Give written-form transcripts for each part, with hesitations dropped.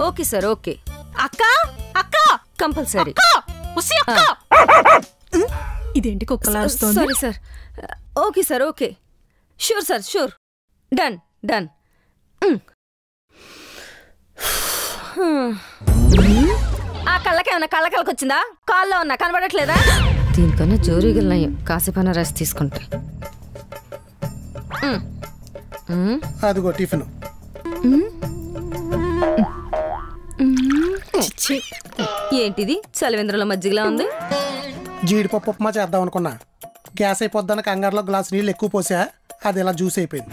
Okay sir okay. అక్క అక్క compulsory. ఇదేంటి కుక్కలా వస్తుంది? Sorry sir. Okay sir okay. Sure sir sure. Done done. ఆ కళ్ళకేమన్నా కళ్ళకలకొచ్చిందా? కాల్లో ఉన్నా కనబడట్లేదా? దీనికన్నా జోరీగలనయ్యం. కాసేపైనా రెస్ట్ తీసుకుంటా. అదిగో టిఫిన్. ఏంటిది చలివేంద్రలో మజ్జిగలా ఉంది? జీడిపప్పు ఉప్మా చేద్దాం అనుకున్నా. గ్యాస్ అయిపోద్దాన కంగారులో గ్లాస్ నీళ్ళు ఎక్కువ పోసా, అది ఇలా జ్యూస్ అయిపోయింది.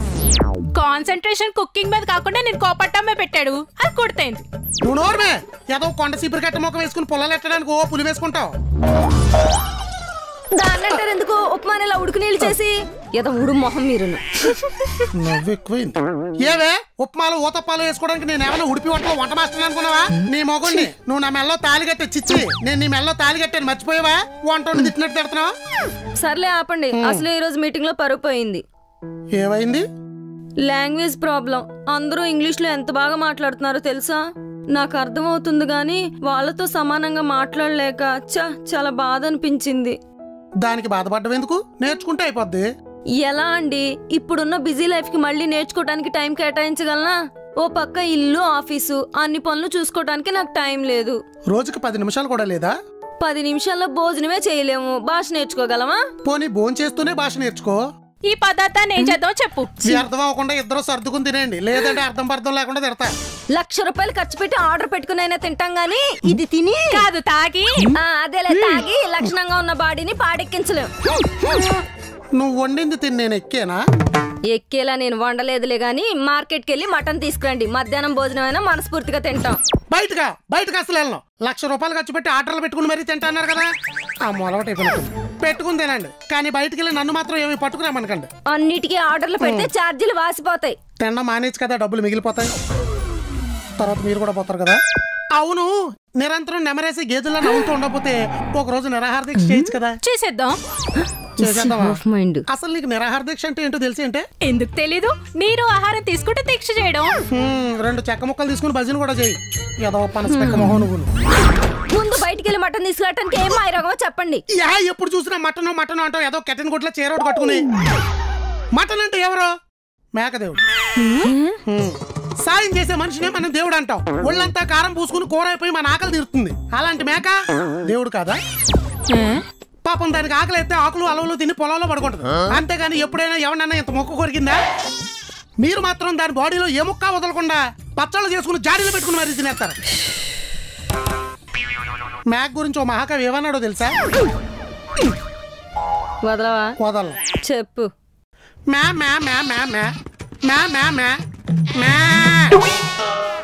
కాన్సంట్రేషన్ కుకింగ్ మీద కాకుండా నేను కోపట్టమ్మే పెట్టాడు, అది కొడితేంది. నువ్వు నోర్మే ఏదో కొండ సీపురు కట్ట మొక్క వేసుకుని పొలాలు ఎట్టడానికి ఓ పులి వేసుకుంటావు. దాన్ని అంటారు ఎందుకు? ఉప్మానేలా ఉడుకు నీళ్ళు చేసి ఏదో ఉడు మొహం మీరును. నవ్వు ఎక్కువైంది. ఏవే ఉప్మాలు ఊతప్పాలు వేసుకోవడానికి నేను ఏమైనా ఉడిపి వంట మాస్టర్ అనుకున్నావా? నీ మొగుడిని నువ్వు నా మెల్లో తాళి కట్టే చిచ్చి, నేను నీ మెల్లో తాళి కట్టాను మర్చిపోయావా? వంట వండి తిట్టినట్టు తిడుతున్నావా? సర్లే ఆపండి. అసలు ఈ రోజు మీటింగ్ లో పరుగు పోయింది. ఏమైంది? Language problem. అందరూ ఇంగ్లీష్ లో ఎంత బాగా మాట్లాడుతున్నారో తెలుసా? నాకు అర్థమవుతుంది గానీ వాళ్ళతో సమానంగా మాట్లాడలేక చాలా బాధ అనిపించింది. దానికి బాధపడ్డం ఎందుకు? నేర్చుకుంటే అయిపోద్ది. ఎలా అండి? ఇప్పుడున్న బిజీ లైఫ్ కి మళ్ళీ నేర్చుకోవడానికి టైం కేటాయించగలనా? ఓ పక్క ఇల్లు ఆఫీసు అన్ని పనులు చూసుకోవడానికి నాకు టైం లేదు. రోజుకి 10 నిమిషాలు కూడా లేదా? 10 నిమిషాల్లో భోజనమే చేయలేము. భాష నేర్చుకోగలమా? పోనీ భోజనం చేస్తూనే భాష నేర్చుకో. ఈ పదార్థాన్ని ఏం చేద్దాం చెప్పు. అర్థం అవ్వకుండా ఇద్దరు సర్దుకుని తినేయండి, లేదంటే అర్థం పర్థం లేకుండా తిడతా. ₹1,00,000 ఖర్చు పెట్టి ఆర్డర్ పెట్టుకుని అయినా తింటాం గానీ ఇది తిని కాదు తాగి. అదేలే తాగి లక్షణంగా ఉన్న బాడీని పాడెక్కించలేం. నువ్వు వండింది తిని నేను ఎక్కేనా? ఎక్కేలా నేను వండలేదులే గానీ మార్కెట్కి వెళ్ళి మటన్ తీసుకురండి. మధ్యాహ్నం భోజనం అయినా మనస్ఫూర్తిగా తింటాం. బయటకు అసలు వెళ్ళను. ₹1,00,000 ఖర్చు పెట్టి ఆర్డర్లు పెట్టుకుని మరీ తింటున్నారు కదా. ఆ మొలవటి పెట్టుకుని తినండి, కానీ బయటకు వెళ్ళి నన్ను మాత్రం ఏమి పట్టుకురామనకండి. అన్నిటికీ ఆర్డర్లు పెడితే ఛార్జీలు వాసిపోతాయి. తినడం మానేచ్చు కదా, డబ్బులు మిగిలిపోతాయి. తర్వాత మీరు కూడా పోతారు కదా. అవును, నిరంతరం నెమరేసి గేదెల్లో నవ్వుతూ ఉండకపోతే ఒక రోజు నిరాహార దీక్ష చేయొచ్చు కదా. చేసేద్దాం. అసలు నీకు నిరాహార దీక్ష అంటే ఏంటో తెలిసి అంటే? ఎందుకు తెలీదు? నీరు ఆహారం తీసుకుంటే దీక్ష చేయడం. 2 చెక్క ముక్కలు తీసుకుని భజన కూడా చేయి. ఏదో పనస చెక్క మొహం నువ్వు. ముందు బయటికి వెళ్ళి మటన్ తీసుకురావడానికి ఏం మాయరోగమో చెప్పండి. ఎప్పుడు చూసినా మటన్ అంటావు. ఏదో కెటన్ గుడ్ల చీరోడు కట్టుకుని. మటన్ అంటే ఎవరో మేకదేవుడు. సాయం చేసే మనిషినే మనం దేవుడు అంటాం. ఒళ్ళంతా కారం పూసుకుని కూర అయిపోయి మన ఆకలి తీరుతుంది. అలాంటి మేక దేవుడు కాదా? పాపం దానికి ఆకలి అయితే ఆకులు అలవులు తిని పొలంలో పడుకుంటుంది. అంతేగాని ఎప్పుడైనా ఎవరినైనా ఇంత మొక్క కొరికిందా? మీరు మాత్రం దాని బాడీలో ఏ ముక్క వదలకుండా పచ్చళ్ళు చేసుకుని జాడీలో పెట్టుకుని మరీ తినేస్తారు. మేక గురించి ఓ మహాకవి ఏమన్నాడో తెలుసా? వదలవా? వదల చెప్పు. మ్యా మ్యా మ్యా మ్యా మ్యా మ్యా మ్యా మ్యా మ్యా